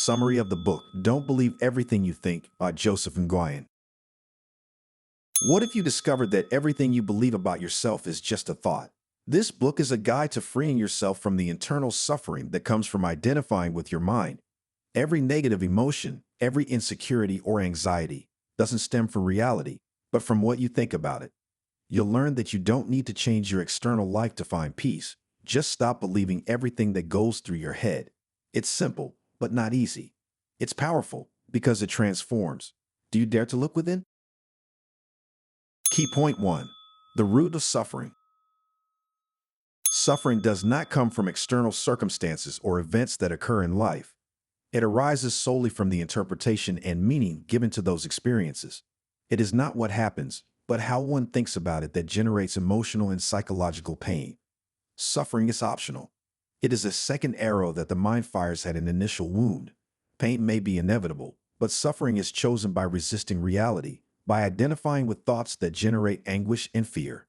Summary of the book, Don't Believe Everything You Think by Joseph Nguyen. What if you discovered that everything you believe about yourself is just a thought? This book is a guide to freeing yourself from the internal suffering that comes from identifying with your mind. Every negative emotion, every insecurity or anxiety doesn't stem from reality, but from what you think about it. You'll learn that you don't need to change your external life to find peace. Just stop believing everything that goes through your head. It's simple, but not easy. It's powerful because it transforms. Do you dare to look within? Key point 1. The root of suffering. Suffering does not come from external circumstances or events that occur in life. It arises solely from the interpretation and meaning given to those experiences. It is not what happens, but how one thinks about it that generates emotional and psychological pain. Suffering is optional. It is a second arrow that the mind fires at an initial wound. Pain may be inevitable, but suffering is chosen by resisting reality, by identifying with thoughts that generate anguish and fear.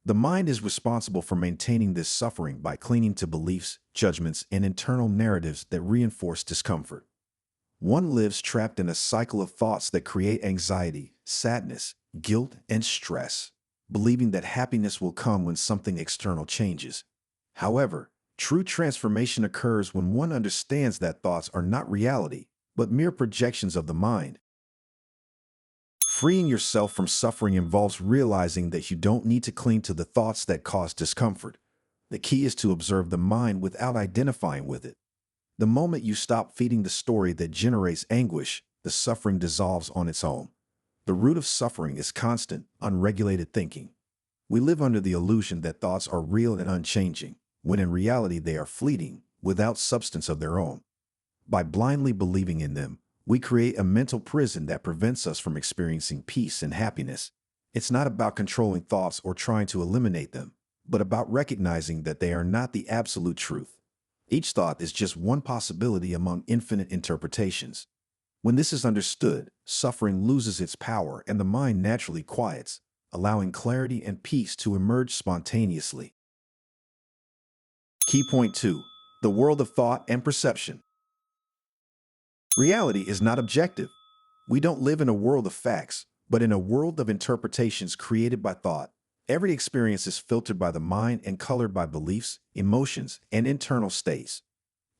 The mind is responsible for maintaining this suffering by clinging to beliefs, judgments, and internal narratives that reinforce discomfort. One lives trapped in a cycle of thoughts that create anxiety, sadness, guilt, and stress, believing that happiness will come when something external changes. However, true transformation occurs when one understands that thoughts are not reality, but mere projections of the mind. Freeing yourself from suffering involves realizing that you don't need to cling to the thoughts that cause discomfort. The key is to observe the mind without identifying with it. The moment you stop feeding the story that generates anguish, the suffering dissolves on its own. The root of suffering is constant, unregulated thinking. We live under the illusion that thoughts are real and unchanging, when in reality they are fleeting, without substance of their own. By blindly believing in them, we create a mental prison that prevents us from experiencing peace and happiness. It's not about controlling thoughts or trying to eliminate them, but about recognizing that they are not the absolute truth. Each thought is just one possibility among infinite interpretations. When this is understood, suffering loses its power and the mind naturally quiets, allowing clarity and peace to emerge spontaneously. Key point 2. The world of thought and perception. Reality is not objective. We don't live in a world of facts, but in a world of interpretations created by thought. Every experience is filtered by the mind and colored by beliefs, emotions, and internal states.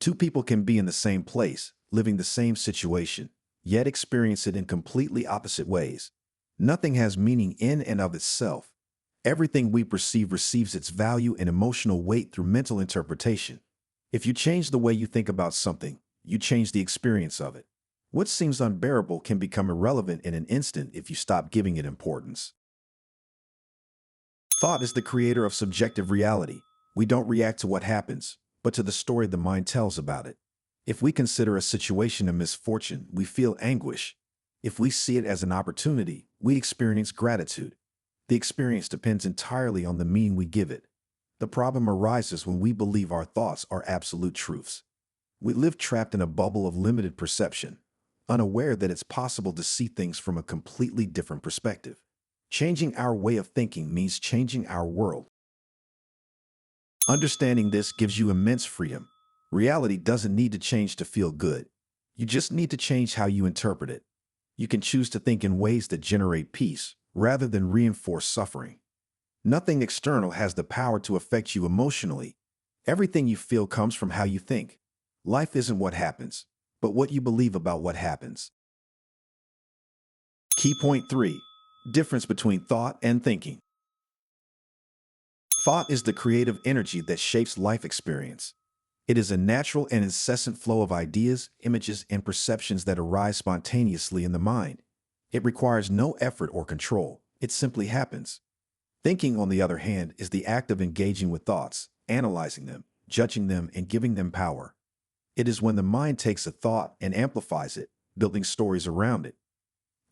Two people can be in the same place, living the same situation, yet experience it in completely opposite ways. Nothing has meaning in and of itself. Everything we perceive receives its value and emotional weight through mental interpretation. If you change the way you think about something, you change the experience of it. What seems unbearable can become irrelevant in an instant if you stop giving it importance. Thought is the creator of subjective reality. We don't react to what happens, but to the story the mind tells about it. If we consider a situation a misfortune, we feel anguish. If we see it as an opportunity, we experience gratitude. The experience depends entirely on the meaning we give it. The problem arises when we believe our thoughts are absolute truths. We live trapped in a bubble of limited perception, unaware that it's possible to see things from a completely different perspective. Changing our way of thinking means changing our world. Understanding this gives you immense freedom. Reality doesn't need to change to feel good. You just need to change how you interpret it. You can choose to think in ways that generate peace, rather than reinforce suffering. Nothing external has the power to affect you emotionally. Everything you feel comes from how you think. Life isn't what happens, but what you believe about what happens. Key point 3. Difference between thought and thinking. Thought is the creative energy that shapes life experience. It is a natural and incessant flow of ideas, images, and perceptions that arise spontaneously in the mind. It requires no effort or control. It simply happens. Thinking, on the other hand, is the act of engaging with thoughts, analyzing them, judging them, and giving them power. It is when the mind takes a thought and amplifies it, building stories around it.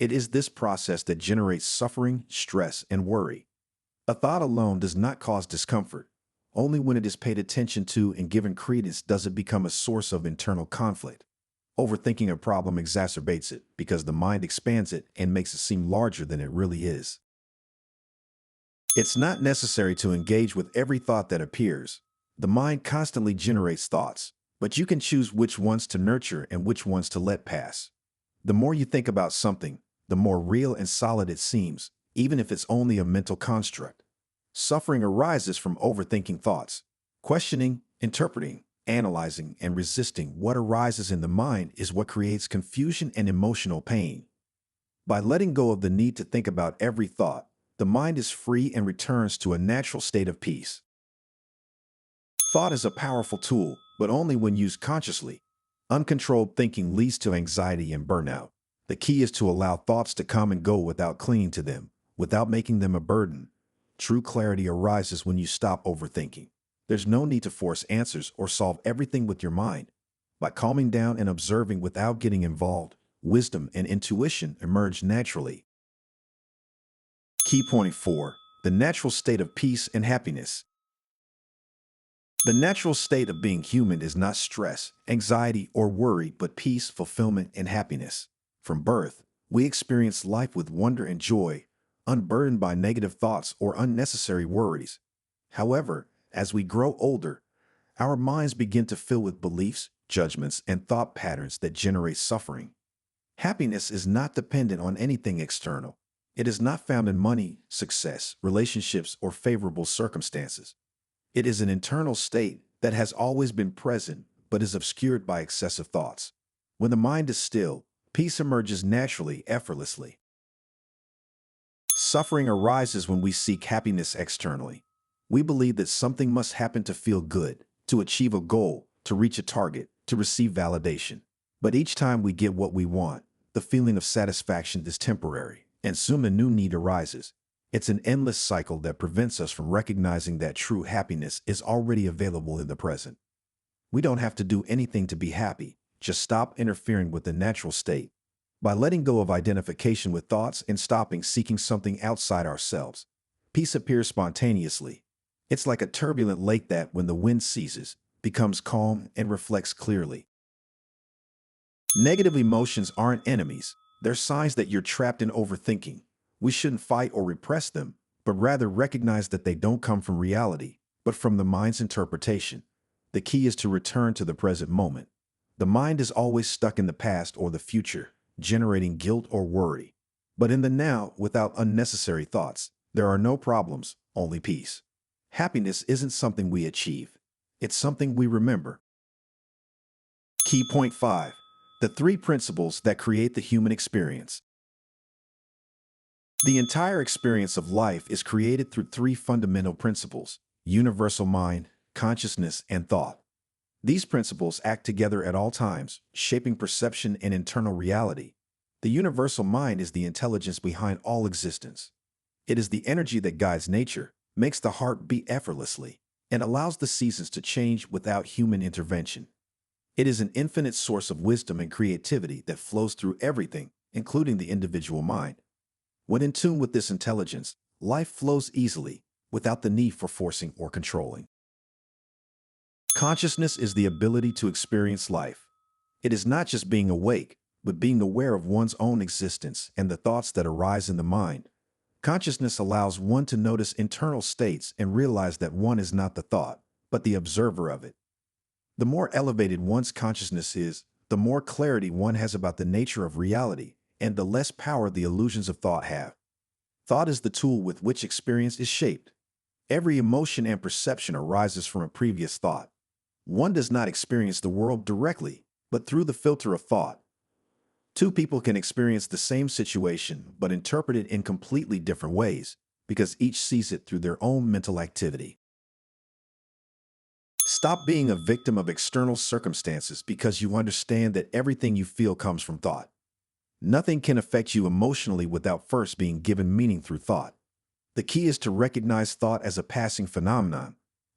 It is this process that generates suffering, stress, and worry. A thought alone does not cause discomfort. Only when it is paid attention to and given credence does it become a source of internal conflict. Overthinking a problem exacerbates it because the mind expands it and makes it seem larger than it really is. It's not necessary to engage with every thought that appears. The mind constantly generates thoughts, but you can choose which ones to nurture and which ones to let pass. The more you think about something, the more real and solid it seems, even if it's only a mental construct. Suffering arises from overthinking thoughts. Questioning, interpreting, analyzing, and resisting what arises in the mind is what creates confusion and emotional pain. By letting go of the need to think about every thought, the mind is free and returns to a natural state of peace. Thought is a powerful tool, but only when used consciously. Uncontrolled thinking leads to anxiety and burnout. The key is to allow thoughts to come and go without clinging to them, without making them a burden. True clarity arises when you stop overthinking. There's no need to force answers or solve everything with your mind. By calming down and observing without getting involved, wisdom and intuition emerge naturally. Key point 4. The natural state of peace and happiness. The natural state of being human is not stress, anxiety, or worry, but peace, fulfillment, and happiness. From birth, we experience life with wonder and joy, unburdened by negative thoughts or unnecessary worries. However, as we grow older, our minds begin to fill with beliefs, judgments, and thought patterns that generate suffering. Happiness is not dependent on anything external. It is not found in money, success, relationships, or favorable circumstances. It is an internal state that has always been present but is obscured by excessive thoughts. When the mind is still, peace emerges naturally, effortlessly. Suffering arises when we seek happiness externally. We believe that something must happen to feel good, to achieve a goal, to reach a target, to receive validation. But each time we get what we want, the feeling of satisfaction is temporary, and soon a new need arises. It's an endless cycle that prevents us from recognizing that true happiness is already available in the present. We don't have to do anything to be happy, just stop interfering with the natural state. By letting go of identification with thoughts and stopping seeking something outside ourselves, peace appears spontaneously. It's like a turbulent lake that, when the wind ceases, becomes calm and reflects clearly. Negative emotions aren't enemies. They're signs that you're trapped in overthinking. We shouldn't fight or repress them, but rather recognize that they don't come from reality, but from the mind's interpretation. The key is to return to the present moment. The mind is always stuck in the past or the future, generating guilt or worry. But in the now, without unnecessary thoughts, there are no problems, only peace. Happiness isn't something we achieve. It's something we remember. Key point 5. The 3 principles that create the human experience. The entire experience of life is created through 3 fundamental principles: universal mind, consciousness, and thought. These principles act together at all times, shaping perception and internal reality. The universal mind is the intelligence behind all existence. It is the energy that guides nature, makes the heart beat effortlessly, and allows the seasons to change without human intervention. It is an infinite source of wisdom and creativity that flows through everything, including the individual mind. When in tune with this intelligence, life flows easily, without the need for forcing or controlling. Consciousness is the ability to experience life. It is not just being awake, but being aware of one's own existence and the thoughts that arise in the mind. Consciousness allows one to notice internal states and realize that one is not the thought, but the observer of it. The more elevated one's consciousness is, the more clarity one has about the nature of reality, and the less power the illusions of thought have. Thought is the tool with which experience is shaped. Every emotion and perception arises from a previous thought. One does not experience the world directly, but through the filter of thought. 2 people can experience the same situation, but interpret it in completely different ways, because each sees it through their own mental activity. Stop being a victim of external circumstances because you understand that everything you feel comes from thought. Nothing can affect you emotionally without first being given meaning through thought. The key is to recognize thought as a passing phenomenon.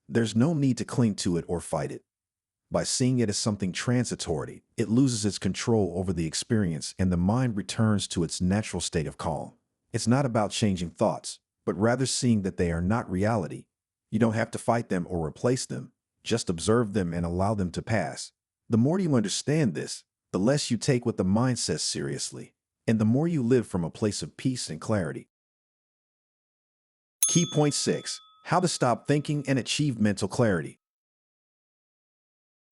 There's no need to cling to it or fight it. By seeing it as something transitory, it loses its control over the experience and the mind returns to its natural state of calm. It's not about changing thoughts, but rather seeing that they are not reality. You don't have to fight them or replace them. Just observe them and allow them to pass. The more you understand this, the less you take what the mind says seriously, and the more you live from a place of peace and clarity. Key point 6. How to stop thinking and achieve mental clarity.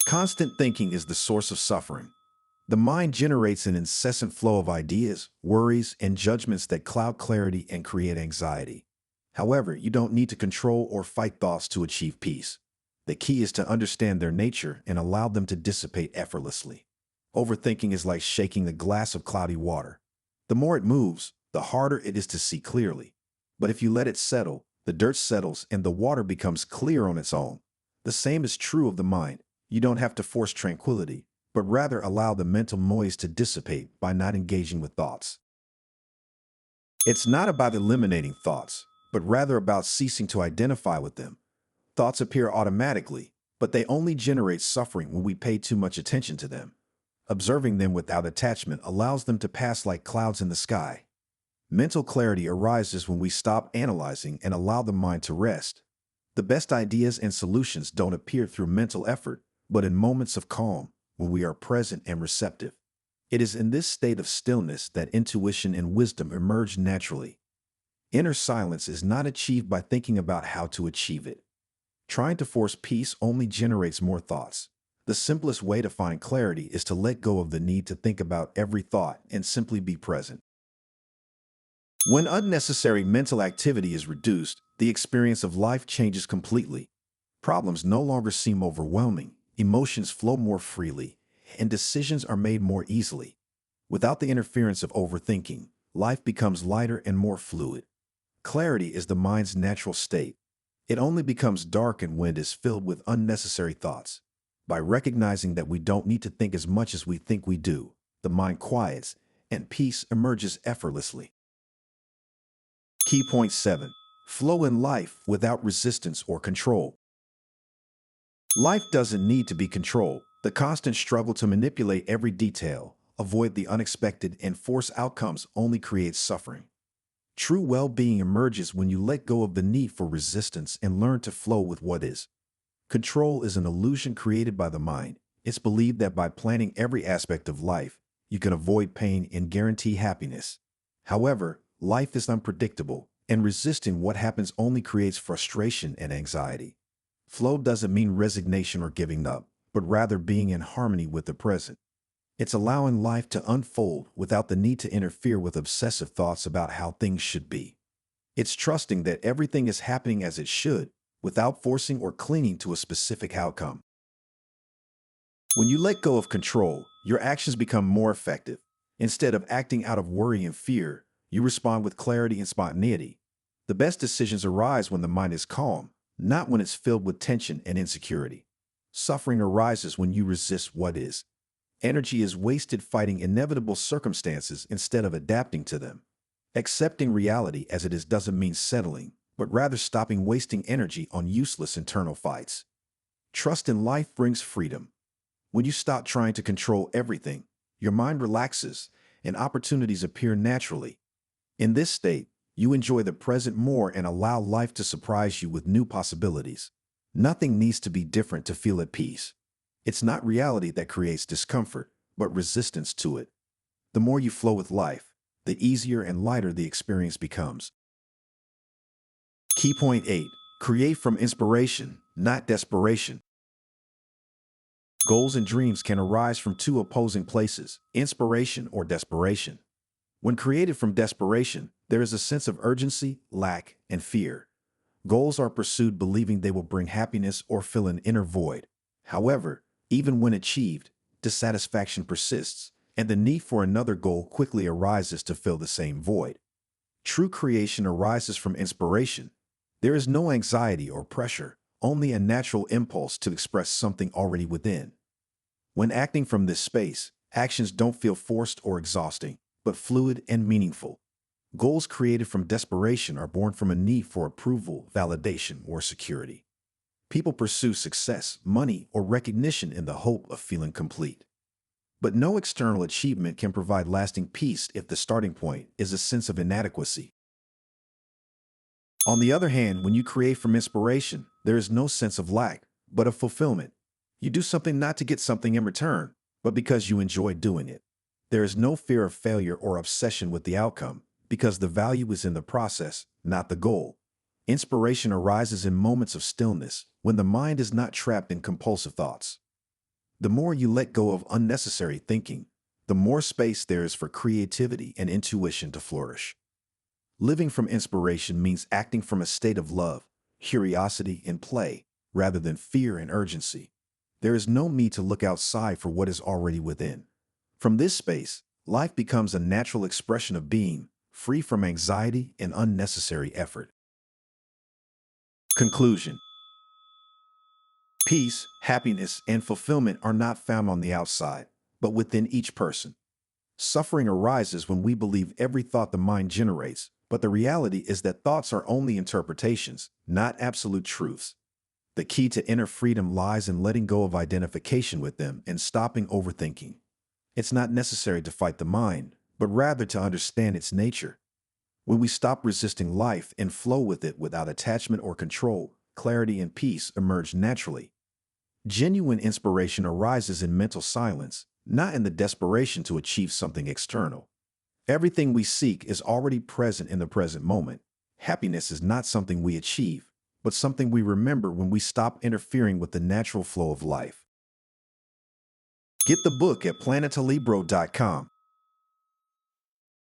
Constant thinking is the source of suffering. The mind generates an incessant flow of ideas, worries, and judgments that cloud clarity and create anxiety. However, you don't need to control or fight thoughts to achieve peace. The key is to understand their nature and allow them to dissipate effortlessly. Overthinking is like shaking a glass of cloudy water. The more it moves, the harder it is to see clearly. But if you let it settle, the dirt settles and the water becomes clear on its own. The same is true of the mind. You don't have to force tranquility, but rather allow the mental noise to dissipate by not engaging with thoughts. It's not about eliminating thoughts, but rather about ceasing to identify with them. Thoughts appear automatically, but they only generate suffering when we pay too much attention to them. Observing them without attachment allows them to pass like clouds in the sky. Mental clarity arises when we stop analyzing and allow the mind to rest. The best ideas and solutions don't appear through mental effort, but in moments of calm, when we are present and receptive. It is in this state of stillness that intuition and wisdom emerge naturally. Inner silence is not achieved by thinking about how to achieve it. Trying to force peace only generates more thoughts. The simplest way to find clarity is to let go of the need to think about every thought and simply be present. When unnecessary mental activity is reduced, the experience of life changes completely. Problems no longer seem overwhelming, emotions flow more freely, and decisions are made more easily. Without the interference of overthinking, life becomes lighter and more fluid. Clarity is the mind's natural state. It only becomes darkened when it is filled with unnecessary thoughts. By recognizing that we don't need to think as much as we think we do, the mind quiets and peace emerges effortlessly. Key point 7. Flow in life without resistance or control. Life doesn't need to be controlled. The constant struggle to manipulate every detail, avoid the unexpected, and force outcomes only creates suffering. True well-being emerges when you let go of the need for resistance and learn to flow with what is. Control is an illusion created by the mind. It's believed that by planning every aspect of life, you can avoid pain and guarantee happiness. However, life is unpredictable, and resisting what happens only creates frustration and anxiety. Flow doesn't mean resignation or giving up, but rather being in harmony with the present. It's allowing life to unfold without the need to interfere with obsessive thoughts about how things should be. It's trusting that everything is happening as it should, without forcing or clinging to a specific outcome. When you let go of control, your actions become more effective. Instead of acting out of worry and fear, you respond with clarity and spontaneity. The best decisions arise when the mind is calm, not when it's filled with tension and insecurity. Suffering arises when you resist what is. Energy is wasted fighting inevitable circumstances instead of adapting to them. Accepting reality as it is doesn't mean settling, but rather stopping wasting energy on useless internal fights. Trust in life brings freedom. When you stop trying to control everything, your mind relaxes and opportunities appear naturally. In this state, you enjoy the present more and allow life to surprise you with new possibilities. Nothing needs to be different to feel at peace. It's not reality that creates discomfort, but resistance to it. The more you flow with life, the easier and lighter the experience becomes. Key point 8. Create from inspiration, not desperation. Goals and dreams can arise from two opposing places, inspiration or desperation. When created from desperation, there is a sense of urgency, lack, and fear. Goals are pursued believing they will bring happiness or fill an inner void. However, even when achieved, dissatisfaction persists, and the need for another goal quickly arises to fill the same void. True creation arises from inspiration. There is no anxiety or pressure, only a natural impulse to express something already within. When acting from this space, actions don't feel forced or exhausting, but fluid and meaningful. Goals created from desperation are born from a need for approval, validation, or security. People pursue success, money, or recognition in the hope of feeling complete. But no external achievement can provide lasting peace if the starting point is a sense of inadequacy. On the other hand, when you create from inspiration, there is no sense of lack, but of fulfillment. You do something not to get something in return, but because you enjoy doing it. There is no fear of failure or obsession with the outcome, because the value is in the process, not the goal. Inspiration arises in moments of stillness, when the mind is not trapped in compulsive thoughts. The more you let go of unnecessary thinking, the more space there is for creativity and intuition to flourish. Living from inspiration means acting from a state of love, curiosity, and play, rather than fear and urgency. There is no need to look outside for what is already within. From this space, life becomes a natural expression of being, free from anxiety and unnecessary effort. Conclusion. Peace, happiness, and fulfillment are not found on the outside, but within each person. Suffering arises when we believe every thought the mind generates, but the reality is that thoughts are only interpretations, not absolute truths. The key to inner freedom lies in letting go of identification with them and stopping overthinking. It's not necessary to fight the mind, but rather to understand its nature. When we stop resisting life and flow with it without attachment or control, clarity and peace emerge naturally. Genuine inspiration arises in mental silence, not in the desperation to achieve something external. Everything we seek is already present in the present moment. Happiness is not something we achieve, but something we remember when we stop interfering with the natural flow of life. Get the book at planetalibro.com.